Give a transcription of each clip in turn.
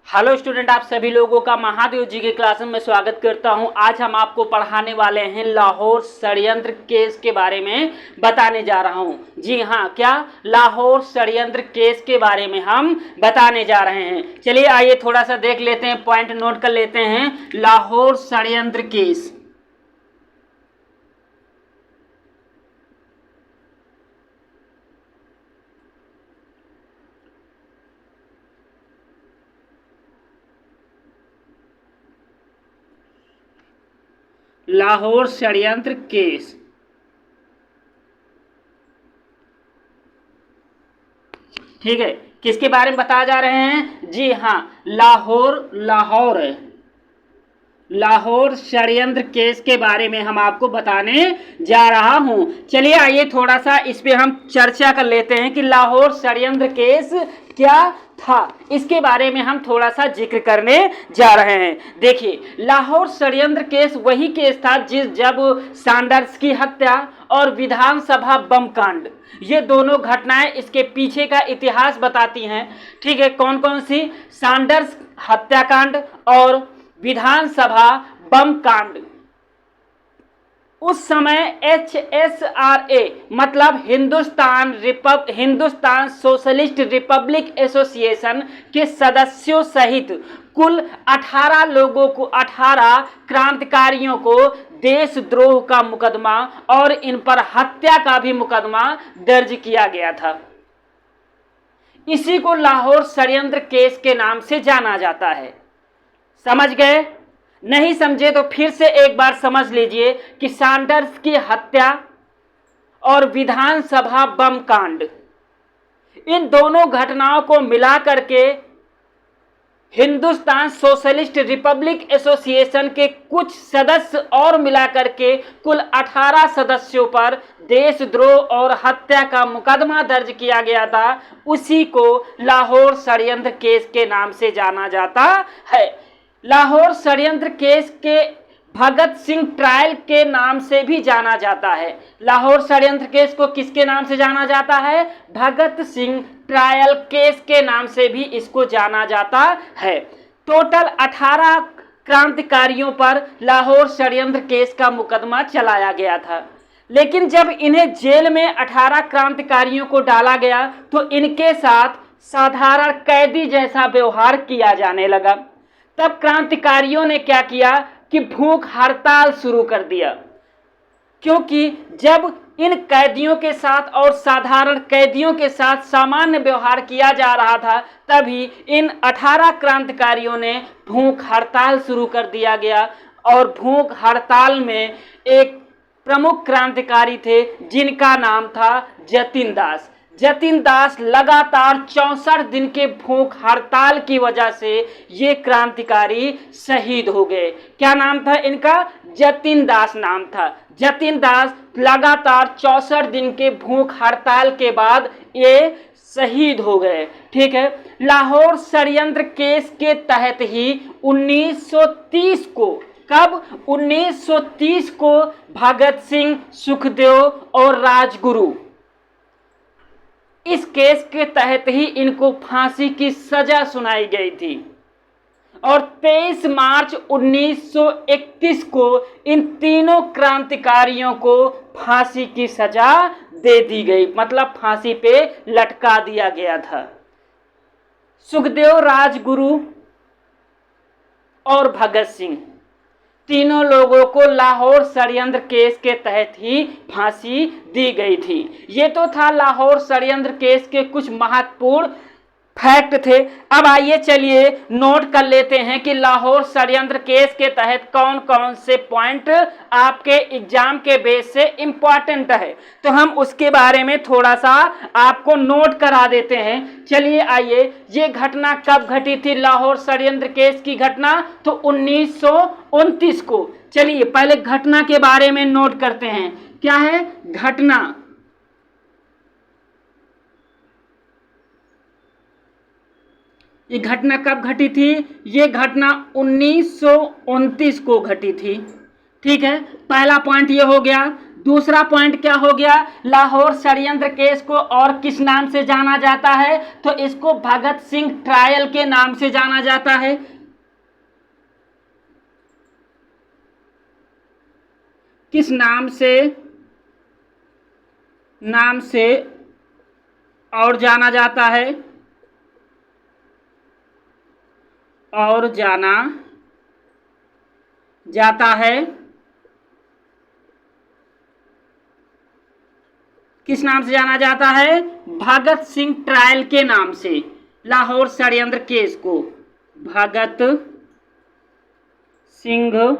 Hello student, आप सभी लोगों का महादेव जी के क्लास में स्वागत करता हूं। आज हम आपको पढ़ाने वाले हैं लाहौर षड्यंत्र केस के बारे में बताने जा रहा हूं। जी हां, क्या लाहौर षड्यंत्र केस के बारे में हम बताने जा रहे हैं। चलिए आइए थोड़ा सा देख लेते हैं, पॉइंट नोट कर लेते हैं। लाहौर षड्यंत्र केस, लाहौर षड्यंत्र केस। ठीक है, किसके बारे में बताया जा रहे हैं? जी हाँ, लाहौर षड्यंत्र केस के बारे में हम आपको बताने जा रहा हूं। चलिए आइए थोड़ा सा इस पे हम चर्चा कर लेते हैं कि लाहौर षड्यंत्र केस क्या था। इसके बारे में हम थोड़ा सा जिक्र करने जा रहे हैं। देखिए, लाहौर षड्यंत्र केस वही केस था जब सैंडर्स की हत्या और विधानसभा बम कांड, ये दोनों घटनाएं इसके पीछे का इतिहास बताती हैं। ठीक है, कौन कौन सी? सैंडर्स हत्याकांड और विधानसभा बम कांड। उस समय HSRA मतलब हिंदुस्तान सोशलिस्ट रिपब्लिक एसोसिएशन के सदस्यों सहित कुल 18 क्रांतिकारियों को देशद्रोह का मुकदमा और इन पर हत्या का भी मुकदमा दर्ज किया गया था। इसी को लाहौर षड्यंत्र केस के नाम से जाना जाता है। समझ गए? नहीं समझे तो फिर से एक बार समझ लीजिए कि सैंडर्स की हत्या और विधानसभा बम कांड, इन दोनों घटनाओं को मिला करके हिंदुस्तान सोशलिस्ट रिपब्लिक एसोसिएशन के कुछ सदस्य और मिला करके कुल 18 सदस्यों पर देशद्रोह और हत्या का मुकदमा दर्ज किया गया था। उसी को लाहौर षड्यंत्र केस के नाम से जाना जाता है। लाहौर षड्यंत्र केस के भगत सिंह ट्रायल के नाम से भी जाना जाता है। लाहौर षड्यंत्र केस को किसके नाम से जाना जाता है? भगत सिंह ट्रायल केस के नाम से भी इसको जाना जाता है। टोटल 18 क्रांतिकारियों पर लाहौर षड्यंत्र केस का मुकदमा चलाया गया था। लेकिन जब इन्हें जेल में 18 क्रांतिकारियों को डाला गया तो इनके साथ साधारण कैदी जैसा व्यवहार किया जाने लगा। तब क्रांतिकारियों ने क्या किया कि भूख हड़ताल शुरू कर दिया, क्योंकि जब इन कैदियों के साथ और साधारण कैदियों के साथ सामान्य व्यवहार किया जा रहा था, तभी इन 18 क्रांतिकारियों ने भूख हड़ताल शुरू कर दिया गया। और भूख हड़ताल में एक प्रमुख क्रांतिकारी थे जिनका नाम था जतिन दास। जतिन दास लगातार 64 दिन के भूख हड़ताल की वजह से ये क्रांतिकारी शहीद हो गए। क्या नाम था इनका? जतिन दास नाम था। जतिन दास लगातार 64 दिन के भूख हड़ताल के बाद ये शहीद हो गए। ठीक है, लाहौर षड्यंत्र केस के तहत ही 1930 को, कब? 1930 को भगत सिंह, सुखदेव और राजगुरु, इस केस के तहत ही इनको फांसी की सजा सुनाई गई थी। और 23 मार्च 1931 को इन तीनों क्रांतिकारियों को फांसी की सजा दे दी गई, मतलब फांसी पे लटका दिया गया था। सुखदेव, राजगुरु और भगत सिंह, तीनों लोगों को लाहौर षड्यंत्र केस के तहत ही फांसी दी गई थी। ये तो था लाहौर षड्यंत्र केस के कुछ महत्वपूर्ण फैक्ट थे। अब आइए चलिए नोट कर लेते हैं कि लाहौर षड्यंत्र केस के तहत कौन कौन से पॉइंट आपके एग्जाम के बेस से इम्पॉर्टेंट है, तो हम उसके बारे में थोड़ा सा आपको नोट करा देते हैं। चलिए आइए, ये घटना कब घटी थी? लाहौर षड्यंत्र केस की घटना तो 1929 को। चलिए पहले घटना के बारे में नोट करते हैं। क्या है घटना? ये घटना कब घटी थी? ये घटना 1929 को घटी थी। ठीक है, पहला पॉइंट ये हो गया। दूसरा पॉइंट क्या हो गया, लाहौर षड्यंत्र केस को और किस नाम से जाना जाता है, तो इसको भगत सिंह ट्रायल के नाम से जाना जाता है। किस नाम से और जाना जाता है, और जाना जाता है, किस नाम से जाना जाता है, भगत सिंह ट्रायल के नाम से। लाहौर षड्यंत्र केस को भगत सिंह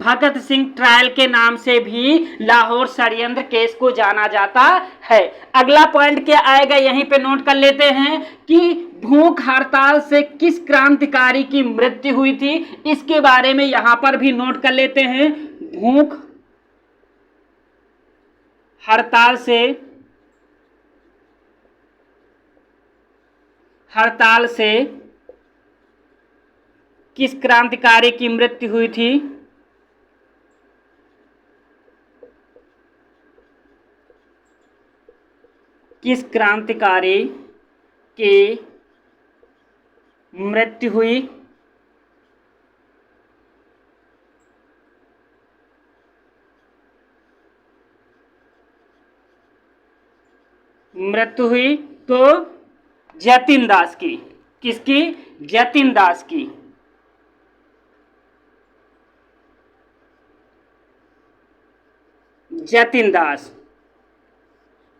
भगत सिंह ट्रायल के नाम से भी लाहौर षड्यंत्र केस को जाना जाता है। अगला पॉइंट क्या आएगा, यहीं पे नोट कर लेते हैं कि भूख हड़ताल से किस क्रांतिकारी की मृत्यु हुई थी, इसके बारे में यहां पर भी नोट कर लेते हैं। भूख हड़ताल से किस क्रांतिकारी की मृत्यु हुई थी, किस क्रांतिकारी की मृत्यु हुई, तो जतिन दास की। किसकी, जतिन दास की। जतिन दास,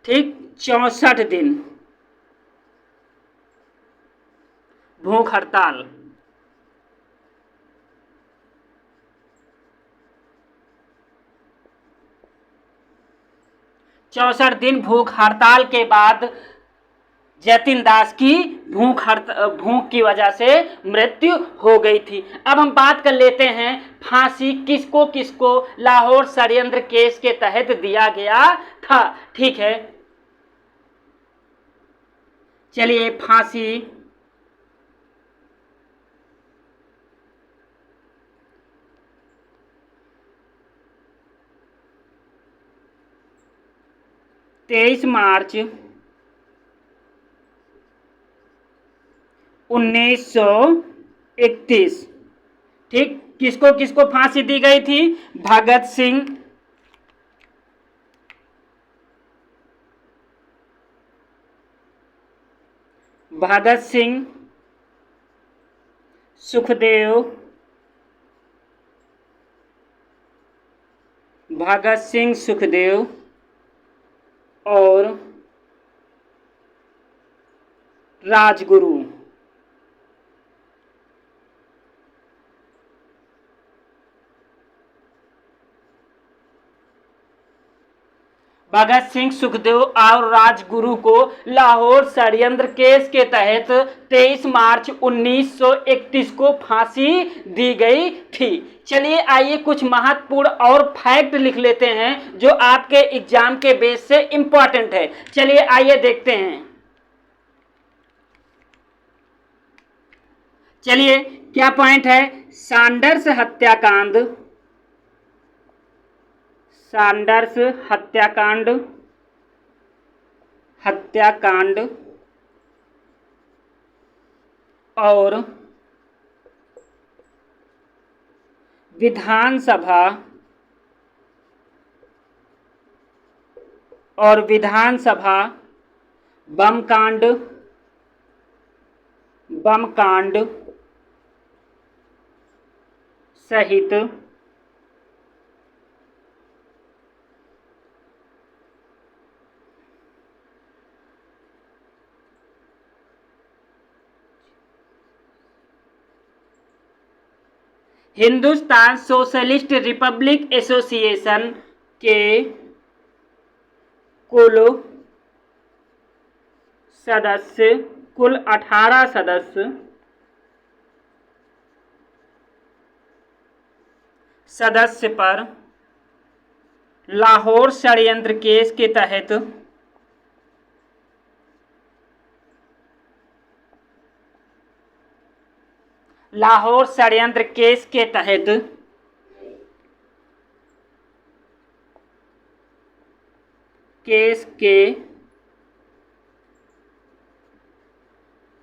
ठीक। 64 दिन भूख हड़ताल। चौसठ दिन भूख हड़ताल के बाद जतिन दास की भूख की वजह से मृत्यु हो गई थी। अब हम बात कर लेते हैं फांसी किसको किसको लाहौर षड्यंत्र केस के तहत दिया गया था। ठीक है, चलिए फांसी तेईस मार्च 1931, ठीक। किसको किसको फांसी दी गई थी, भगत सिंह, सुखदेव, भगत सिंह सुखदेव और राजगुरु। भगत सिंह, सुखदेव और राजगुरु को लाहौर षड्यंत्र केस के तहत 23 मार्च 1931 को फांसी दी गई थी। चलिए आइए कुछ महत्वपूर्ण और फैक्ट लिख लेते हैं जो आपके एग्जाम के बेस से इंपॉर्टेंट है। चलिए आइए देखते हैं। चलिए क्या पॉइंट है, सैंडर्स हत्याकांड और विधानसभा बम कांड सहित हिंदुस्तान सोशलिस्ट रिपब्लिक एसोसिएशन के कुल 18 सदस्य पर लाहौर षड्यंत्र केस के तहत लाहौर षड्यंत्र केस के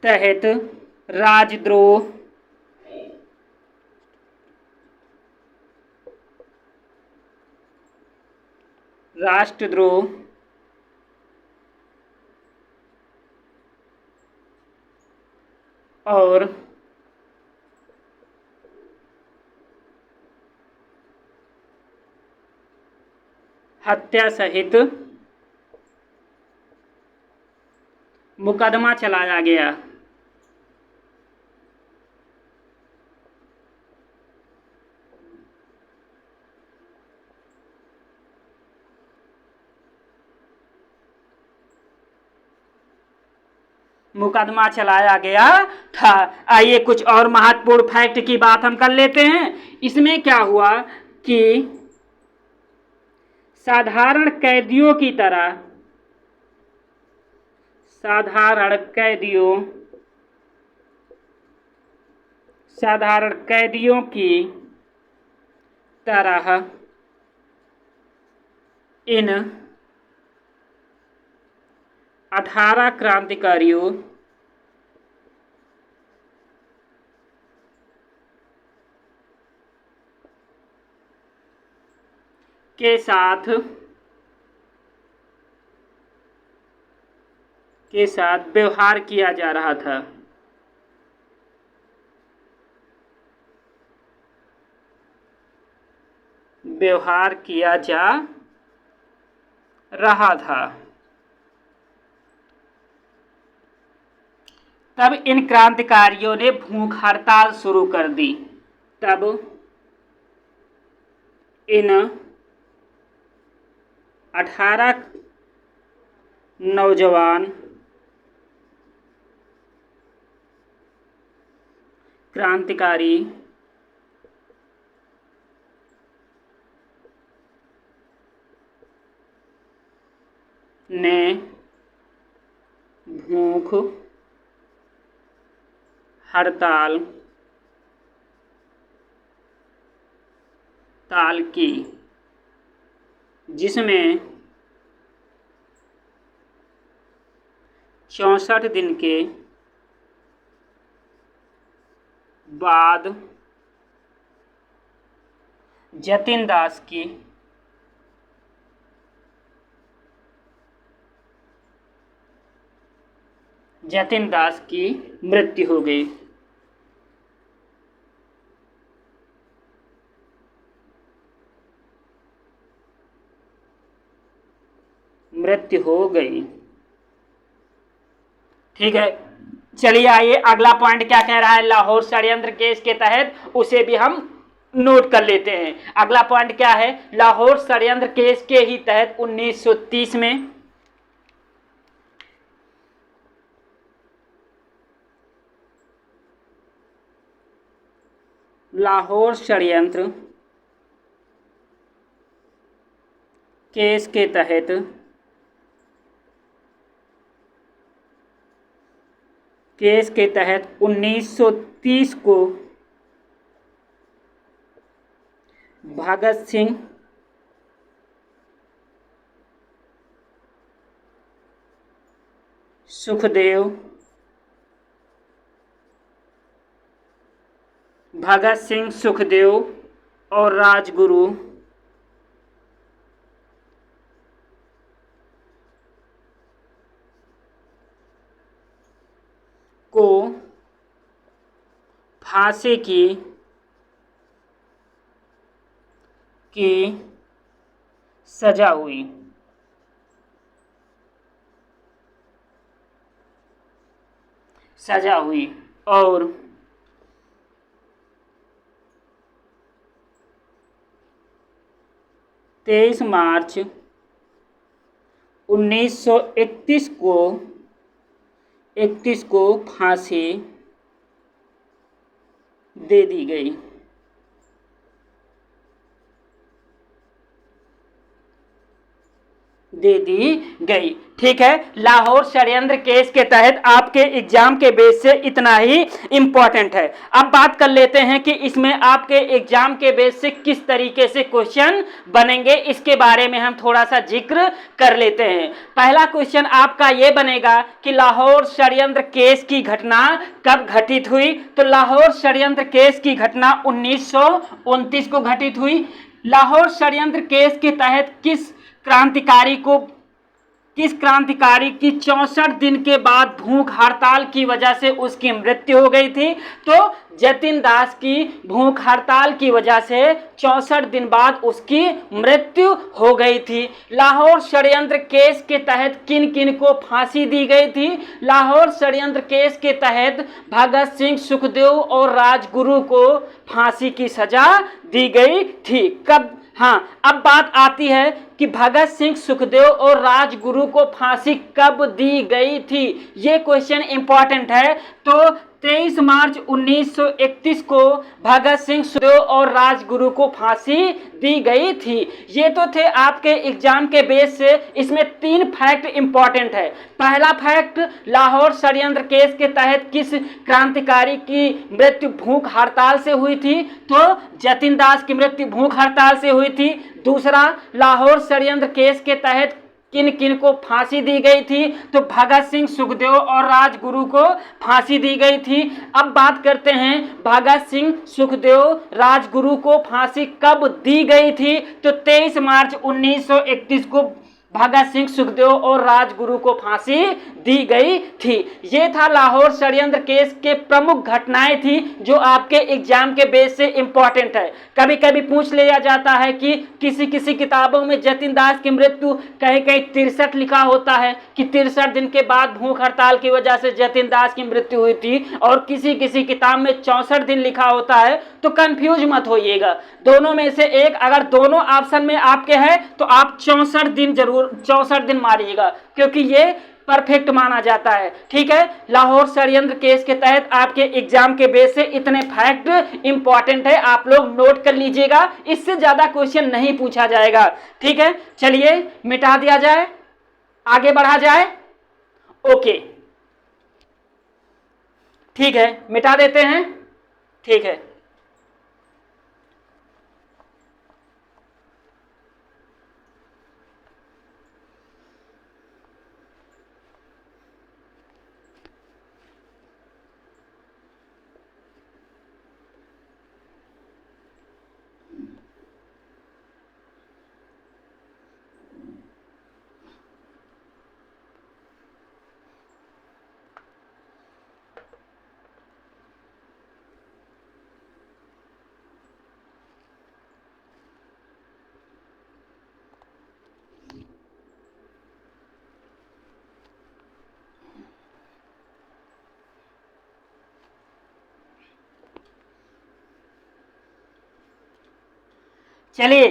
तहत राजद्रोह, राष्ट्रद्रोह और हत्या सहित मुकदमा चलाया गया। मुकदमा चलाया गया था। आइए कुछ और महत्वपूर्ण फैक्ट की बात हम कर लेते हैं। इसमें क्या हुआ कि साधारण कैदियों की तरह साधारण कैदियों की तरह इन 18 क्रांतिकारियों के साथ व्यवहार किया जा रहा था। व्यवहार किया जा रहा था। तब इन क्रांतिकारियों ने भूख हड़ताल शुरू कर दी। तब इन 18 नौजवान क्रांतिकारी ने भूख हड़ताल की, जिसमें 64 दिन के बाद जतिन दास की मृत्यु हो गई। ठीक है, चलिए आइए अगला पॉइंट क्या कह रहा है लाहौर षड्यंत्र केस के तहत, उसे भी हम नोट कर लेते हैं। अगला पॉइंट क्या है, लाहौर षड्यंत्र केस के ही तहत 1930 में लाहौर षड्यंत्र केस के तहत केस के तहत 1930 को भगत सिंह, सुखदेव, और राजगुरु को फांसी की सजा हुई। और 23 मार्च 1931 को फांसी दे दी गई। दे दी गई। ठीक है, लाहौर षड्यंत्र केस के तहत आपके एग्जाम के बेस से इतना ही इंपॉर्टेंट है। अब बात कर लेते हैं कि इसमें आपके एग्जाम के बेस से किस तरीके से क्वेश्चन बनेंगे, इसके बारे में हम थोड़ा सा जिक्र कर लेते हैं। पहला क्वेश्चन आपका ये बनेगा कि लाहौर षड्यंत्र केस की घटना कब घटित हुई। तो लाहौर षड्यंत्र केस की घटना 1929 को घटित हुई। लाहौर षड्यंत्र केस के तहत किस क्रांतिकारी की 64 दिन के बाद भूख हड़ताल की वजह से उसकी मृत्यु हो गई थी। तो जतिन दास की भूख हड़ताल की वजह से 64 दिन बाद उसकी मृत्यु हो गई थी। लाहौर षड्यंत्र केस के तहत किन किन को फांसी दी गई थी। लाहौर षड्यंत्र केस के तहत भगत सिंह, सुखदेव और राजगुरु को फांसी की सजा दी गई थी। कब? हाँ, अब बात आती है कि भगत सिंह, सुखदेव और राजगुरु को फांसी कब दी गई थी। ये क्वेश्चन इंपॉर्टेंट है। तो 23 मार्च 1931 को भगत सिंह, सुखदेव और राजगुरु को फांसी दी गई थी। ये तो थे आपके एग्जाम के बेस से। इसमें 3 फैक्ट इंपॉर्टेंट है। पहला फैक्ट, लाहौर षड्यंत्र केस के तहत किस क्रांतिकारी की मृत्यु भूख हड़ताल से हुई थी। तो जतिन दास की मृत्यु भूख हड़ताल से हुई थी। दूसरा, लाहौर षड्यंत्र केस के तहत किन किन को फांसी दी गई थी। तो भगत सिंह, सुखदेव और राजगुरु को फांसी दी गई थी। अब बात करते हैं भगत सिंह, सुखदेव, राजगुरु को फांसी कब दी गई थी। तो 23 मार्च 1931 को भगत सिंह, सुखदेव और राजगुरु को फांसी दी गई थी। ये था लाहौर षड्यंत्र केस के प्रमुख घटनाएं थी जो आपके एग्जाम के बेस से इंपॉर्टेंट है। कभी कभी पूछ लिया जाता है कि किसी किसी किताबों में जतिन दास की मृत्यु कहीं कहीं 63 लिखा होता है कि 63 दिन के बाद भूख हड़ताल की वजह से जतिन दास की मृत्यु हुई थी, और किसी किसी किताब में 64 दिन लिखा होता है। तो कंफ्यूज मत होइएगा, दोनों में से एक, अगर दोनों ऑप्शन में आपके है तो आप 64 दिन जरूर 64 दिन मारिएगा, क्योंकि ये परफेक्ट माना जाता है। ठीक है, लाहौर षड्यंत्र केस के तहत आपके एग्जाम के बेस से इतने फैक्ट इंपॉर्टेंट है, आप लोग नोट कर लीजिएगा। इससे ज्यादा क्वेश्चन नहीं पूछा जाएगा। ठीक है, चलिए मिटा दिया जाए, आगे बढ़ा जाए। ओके, ठीक है, मिटा देते हैं। ठीक है, चलिए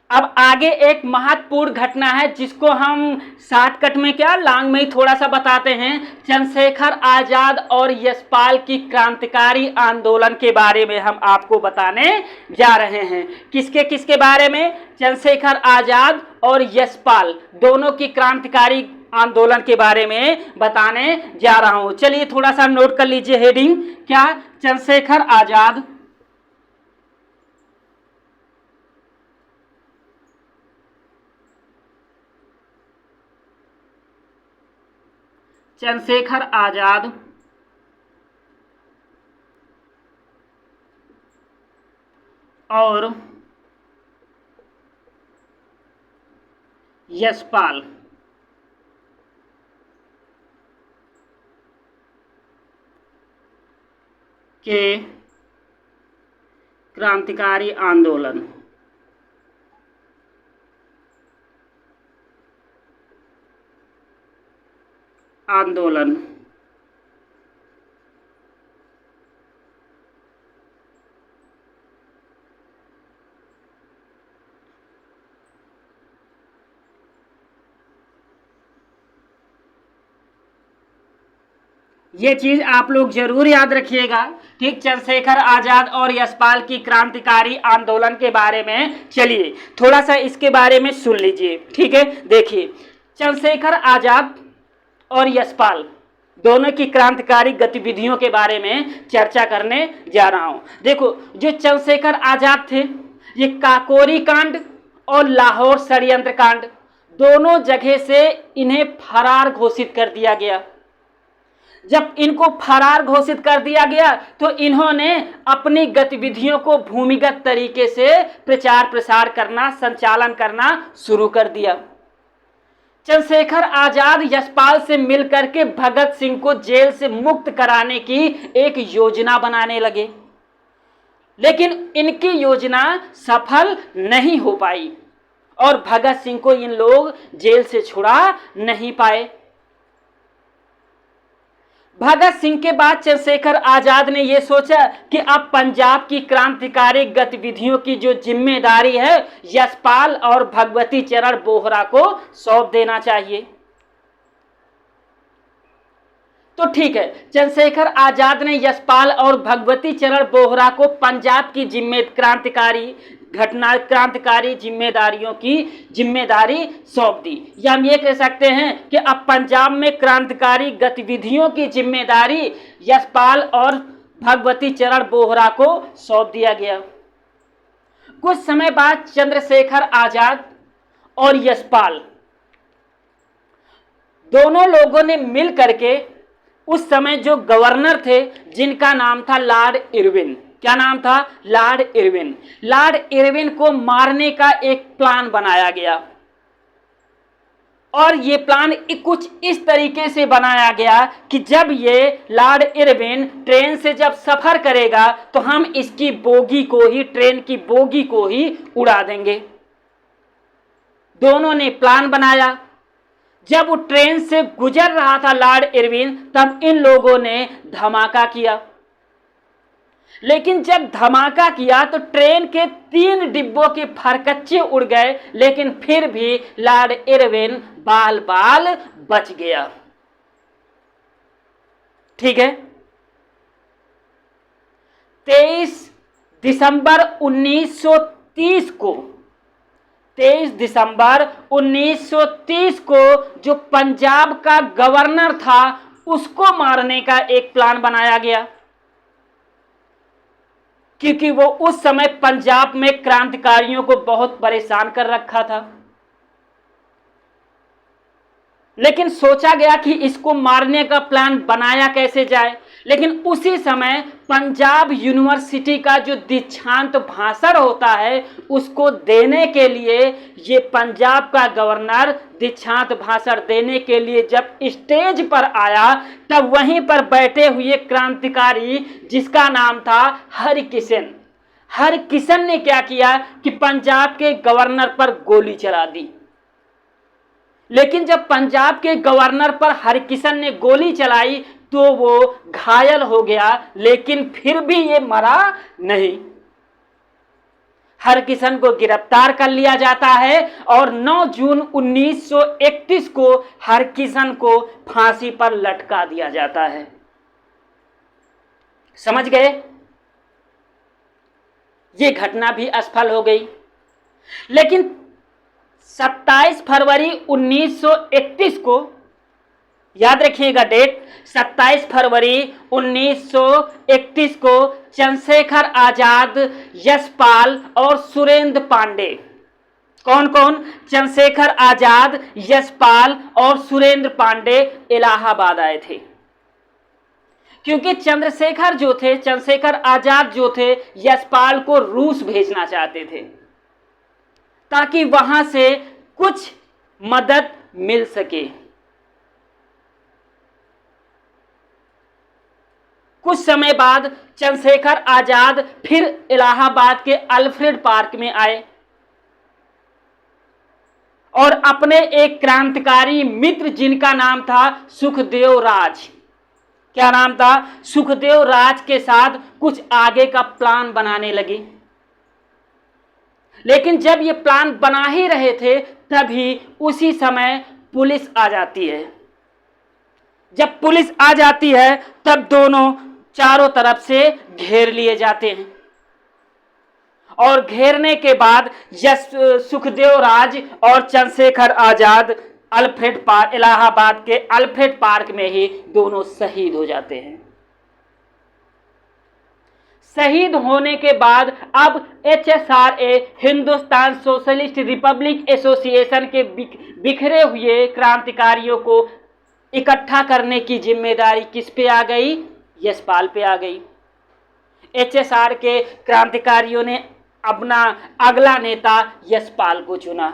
अब आगे एक महत्वपूर्ण घटना है जिसको हम शॉर्टकट में क्या लॉन्ग में ही थोड़ा सा बताते हैं। चंद्रशेखर आजाद और यशपाल की क्रांतिकारी आंदोलन के बारे में हम आपको बताने जा रहे हैं। किसके किसके बारे में? चंद्रशेखर आजाद और यशपाल दोनों की क्रांतिकारी आंदोलन के बारे में बताने जा रहा हूं। चलिए थोड़ा सा नोट कर लीजिए हेडिंग क्या, चंद्रशेखर आजाद चंद्रशेखर आजाद और यशपाल के क्रांतिकारी आंदोलन ये चीज आप लोग जरूर याद रखिएगा। ठीक, चंद्रशेखर आजाद और यशपाल की क्रांतिकारी आंदोलन के बारे में चलिए थोड़ा सा इसके बारे में सुन लीजिए। ठीक है, देखिए चंद्रशेखर आजाद और यशपाल दोनों की क्रांतिकारी गतिविधियों के बारे में चर्चा करने जा रहा हूं। देखो, जो चंद्रशेखर आजाद थे, ये काकोरी कांड और लाहौर षड्यंत्र कांड दोनों जगह से इन्हें फरार घोषित कर दिया गया। जब इनको फरार घोषित कर दिया गया तो इन्होंने अपनी गतिविधियों को भूमिगत तरीके से प्रचार प्रसार करना, संचालन करना शुरू कर दिया। चंद्रशेखर आजाद यशपाल से मिलकर के भगत सिंह को जेल से मुक्त कराने की एक योजना बनाने लगे, लेकिन इनकी योजना सफल नहीं हो पाई और भगत सिंह को इन लोग जेल से छुड़ा नहीं पाए। भगत सिंह के बाद चंद्रशेखर आजाद ने यह सोचा कि अब पंजाब की क्रांतिकारी गतिविधियों की जो जिम्मेदारी है यशपाल और भगवती चरण बोहरा को सौंप देना चाहिए। तो ठीक है, चंद्रशेखर आजाद ने यशपाल और भगवती चरण बोहरा को पंजाब की क्रांतिकारी जिम्मेदारियों की जिम्मेदारी सौंप दी। या हम ये कह सकते हैं कि अब पंजाब में क्रांतिकारी गतिविधियों की जिम्मेदारी यशपाल और भगवती चरण बोहरा को सौंप दिया गया। कुछ समय बाद चंद्रशेखर आजाद और यशपाल दोनों लोगों ने मिल करके उस समय जो गवर्नर थे, जिनका नाम था लॉर्ड इरविन, क्या नाम था? Lord Irwin. लॉर्ड इरविन को मारने का एक प्लान बनाया गया और ये प्लान कुछ इस तरीके से बनाया गया कि जब ये लॉर्ड इरविन ट्रेन से जब सफर करेगा तो हम इसकी बोगी को ही, ट्रेन की बोगी को ही उड़ा देंगे। दोनों ने प्लान बनाया। जब वो ट्रेन से गुजर रहा था लॉर्ड इरविन, तब इन लोगों ने धमाका किया। लेकिन जब धमाका किया तो ट्रेन के 3 डिब्बों के फरकच्चे उड़ गए, लेकिन फिर भी लॉर्ड इरविन बाल बाल बच गया। ठीक है, 23 दिसंबर 1930 को जो पंजाब का गवर्नर था उसको मारने का एक प्लान बनाया गया, क्योंकि वो उस समय पंजाब में क्रांतिकारियों को बहुत परेशान कर रखा था। लेकिन सोचा गया कि इसको मारने का प्लान बनाया कैसे जाए। लेकिन उसी समय पंजाब यूनिवर्सिटी का जो दीक्षांत भाषण होता है उसको देने के लिए ये पंजाब का गवर्नर दीक्षांत भाषण देने के लिए जब स्टेज पर आया, तब वहीं पर बैठे हुए क्रांतिकारी जिसका नाम था हरकिशन ने क्या किया कि पंजाब के गवर्नर पर गोली चला दी। लेकिन जब पंजाब के गवर्नर पर हरकिशन ने गोली चलाई तो वो घायल हो गया, लेकिन फिर भी ये मरा नहीं। हरकिशन को गिरफ्तार कर लिया जाता है और 9 जून 1931 को हरकिशन को फांसी पर लटका दिया जाता है। समझ गए? ये घटना भी असफल हो गई। लेकिन 27 फरवरी 1931 को, याद रखिएगा डेट, 27 फरवरी 1931 को चंद्रशेखर आजाद, यशपाल और सुरेंद्र पांडे, कौन कौन? चंद्रशेखर आजाद, यशपाल और सुरेंद्र पांडे इलाहाबाद आए थे। क्योंकि चंद्रशेखर आजाद जो थे यशपाल को रूस भेजना चाहते थे ताकि वहां से कुछ मदद मिल सके। कुछ समय बाद चंद्रशेखर आजाद फिर इलाहाबाद के अल्फ्रेड पार्क में आए और अपने एक क्रांतिकारी मित्र जिनका नाम था सुखदेव राज, क्या नाम था? सुखदेव राज के साथ कुछ आगे का प्लान बनाने लगे। लेकिन जब ये प्लान बना ही रहे थे तभी उसी समय पुलिस आ जाती है। जब पुलिस आ जाती है तब दोनों चारों तरफ से घेर लिए जाते हैं और घेरने के बाद सुखदेव राज और चंद्रशेखर आजाद इलाहाबाद के अल्फ्रेड पार्क में ही दोनों शहीद हो जाते हैं। शहीद होने के बाद अब HSRA, Hindustan socialist Republic association के बिखरे हुए क्रांतिकारियों को इकट्ठा करने की जिम्मेदारी किस पे आ गई? यशपाल पे आ गई। HSR के क्रांतिकारियों ने अपना अगला नेता यशपाल को चुना।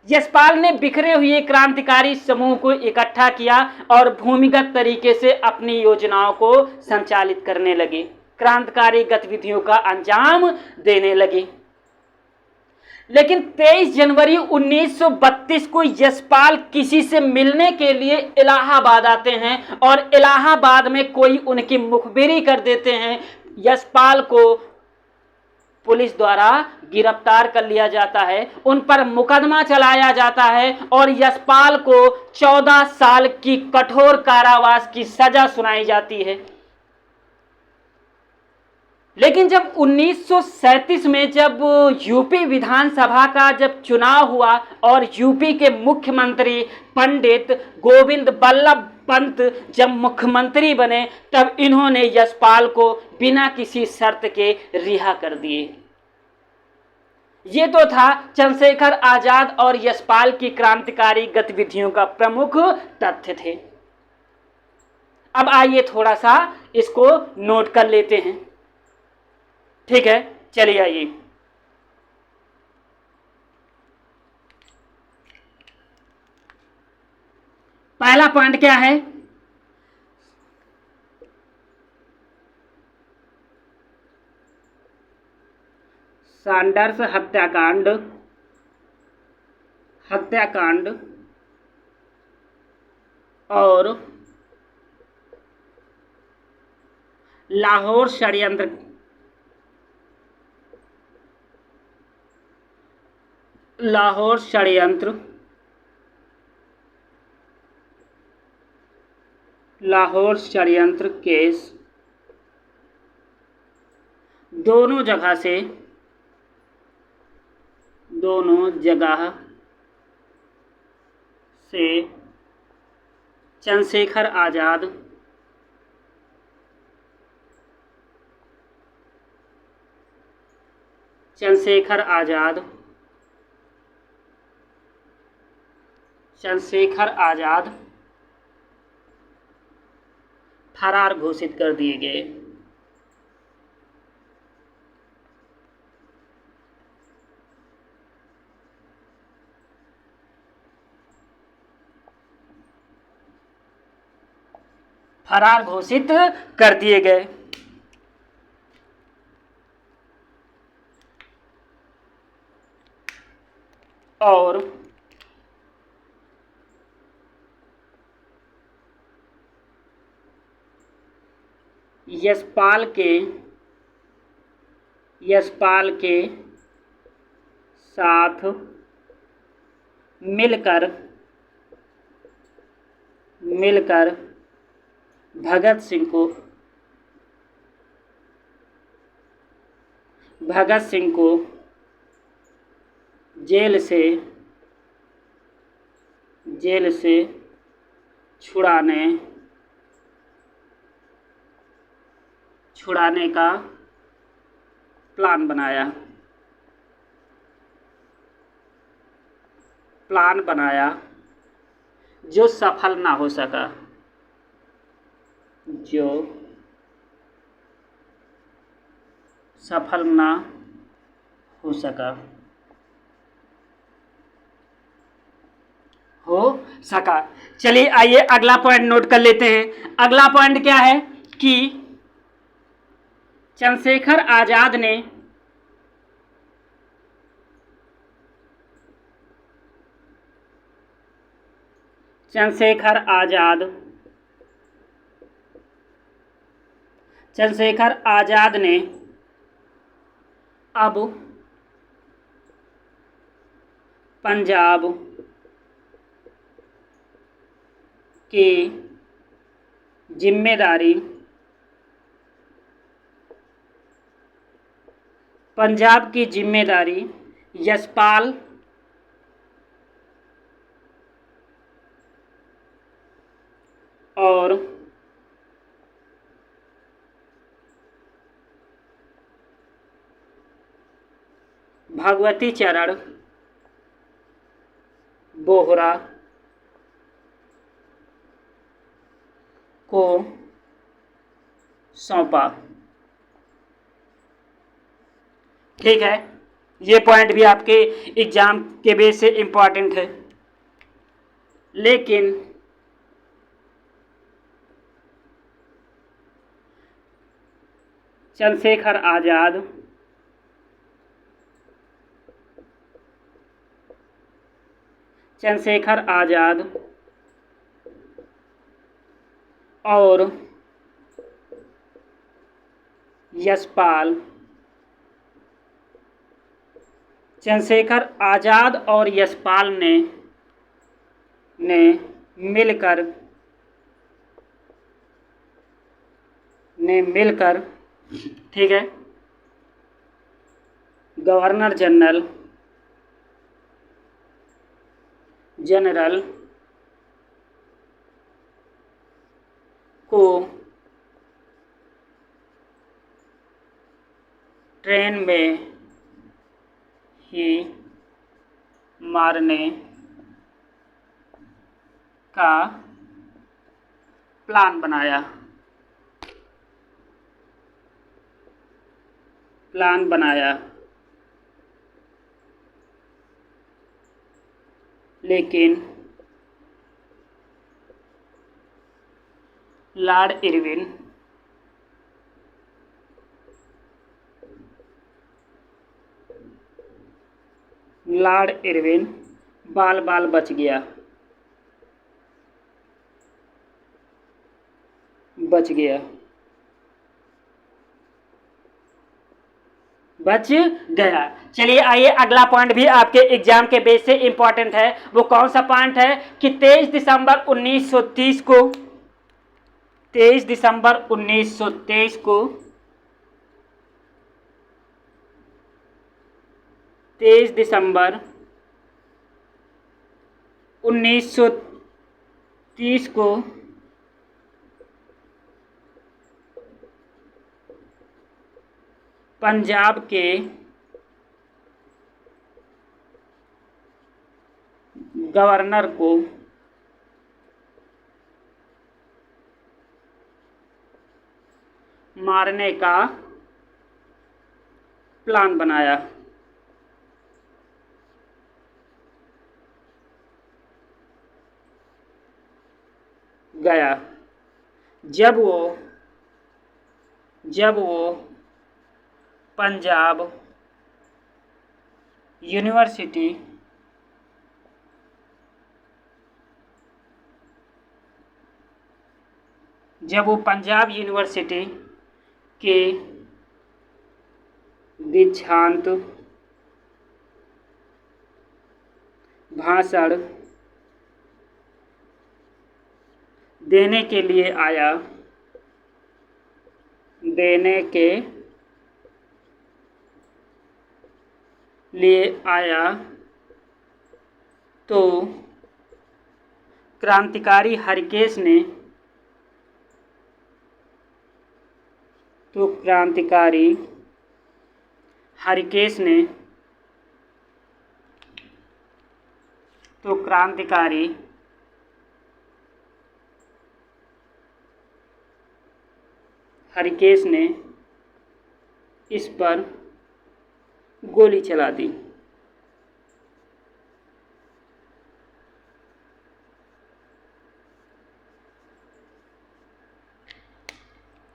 यशपाल ने बिखरे हुए क्रांतिकारी समूह को इकट्ठा किया और भूमिगत तरीके से अपनी योजनाओं को संचालित करने लगे, क्रांतिकारी गतिविधियों का अंजाम देने लगे। लेकिन 23 जनवरी 1932 को यशपाल किसी से मिलने के लिए इलाहाबाद आते हैं और इलाहाबाद में कोई उनकी मुखबिरी कर देते हैं। यशपाल को पुलिस द्वारा गिरफ्तार कर लिया जाता है, उन पर मुकदमा चलाया जाता है और यशपाल को 14 साल की कठोर कारावास की सजा सुनाई जाती है। लेकिन जब 1937 में जब यूपी विधानसभा का जब चुनाव हुआ और यूपी के मुख्यमंत्री पंडित गोविंद बल्लभ पंत जब मुख्यमंत्री बने, तब इन्होंने यशपाल को बिना किसी शर्त के रिहा कर दिए। ये तो था चंद्रशेखर आजाद और यशपाल की क्रांतिकारी गतिविधियों का प्रमुख तथ्य थे। अब आइए थोड़ा सा इसको नोट कर लेते हैं, ठीक है? चलिए आइए। पहला पॉइंट क्या है? सैंडर्स हत्याकांड और लाहौर षड्यंत्र केस दोनों जगह से चंद्रशेखर आजाद फरार घोषित कर दिए गए। और यशपाल के साथ मिलकर भगत सिंह को जेल से छुड़ाने का प्लान बनाया जो सफल ना हो सका। चलिए आइए अगला पॉइंट नोट कर लेते हैं। अगला पॉइंट क्या है कि चंद्रशेखर आजाद ने अब पंजाब की जिम्मेदारी यशपाल और भगवती चरण बोहरा को सौंपा। ठीक है, ये पॉइंट भी आपके एग्जाम के बेस से इम्पॉर्टेंट है। लेकिन चंद्रशेखर आजाद और यशपाल, चंद्रशेखर आजाद और यशपाल ने मिलकर ठीक है, गवर्नर जनरल को ट्रेन में ही मारने का प्लान बनाया। लेकिन लॉर्ड इरविन बाल बच गया। चलिए आइए, अगला पॉइंट भी आपके एग्जाम के बेस से इंपॉर्टेंट है। वो कौन सा पॉइंट है कि 23 दिसंबर 1930 को 23 दिसंबर 1923 को 23 दिसंबर 1930 को पंजाब के गवर्नर को मारने का प्लान बनाया गया। जब वो पंजाब यूनिवर्सिटी के दीक्षांत भाषण देने के लिए आया तो क्रांतिकारी हरकेश ने इस पर गोली चला दी।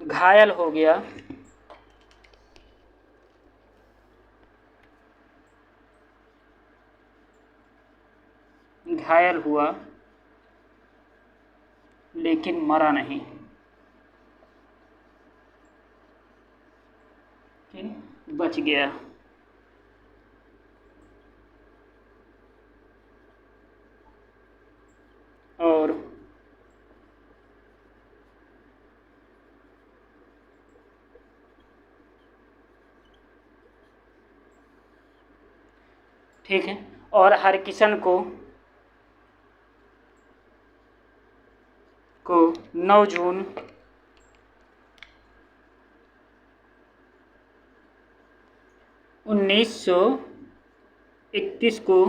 घायल हो गया। घायल हुआ लेकिन मरा नहीं, बच गया। और ठीक है, और हरकिशन को 9 जून 1931 को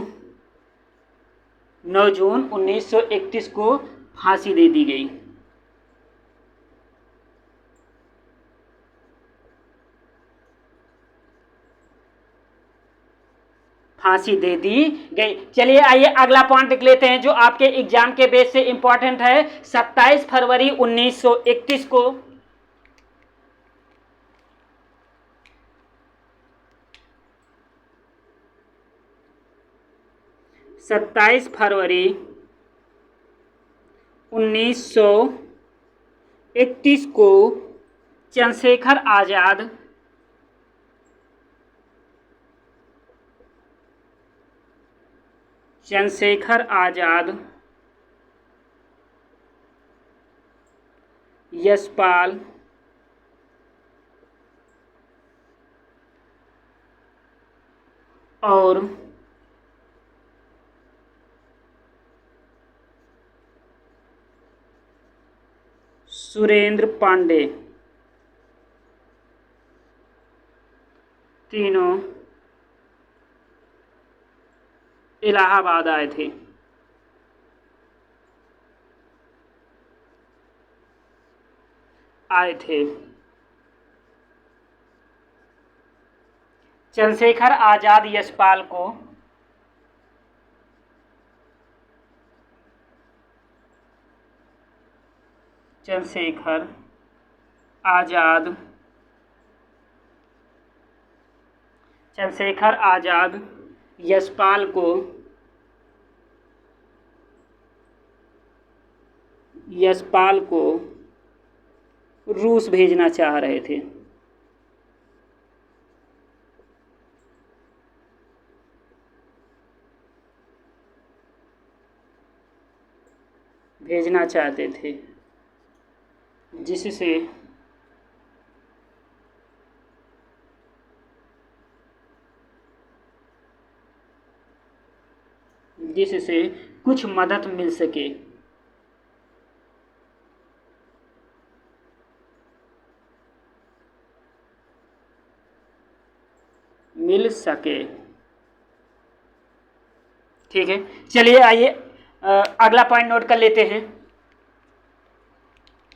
9 जून 1931 को फांसी दे दी गई। फांसी दे दी गई। चलिए आइए अगला पॉइंट देख लेते हैं जो आपके एग्जाम के बेस से इंपॉर्टेंट है। 27 फरवरी 1931 को 27 फरवरी 1931 को चंद्रशेखर आजाद यशपाल और सुरेंद्र पांडे तीनों इलाहाबाद आए थे। चंद्रशेखर आजाद यशपाल को चंद्रशेखर आजाद यशपाल को रूस भेजना चाह रहे थे। भेजना चाहते थे जिससे कुछ मदद मिल सके। ठीक है, चलिए आइए अगला पॉइंट नोट कर लेते हैं।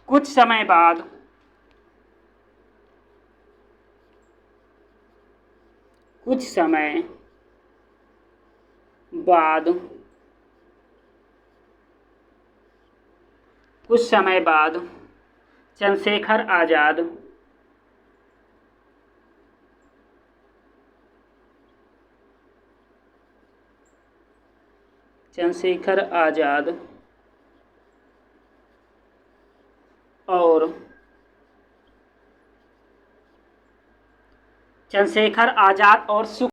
कुछ समय बाद चंद्रशेखर आजाद और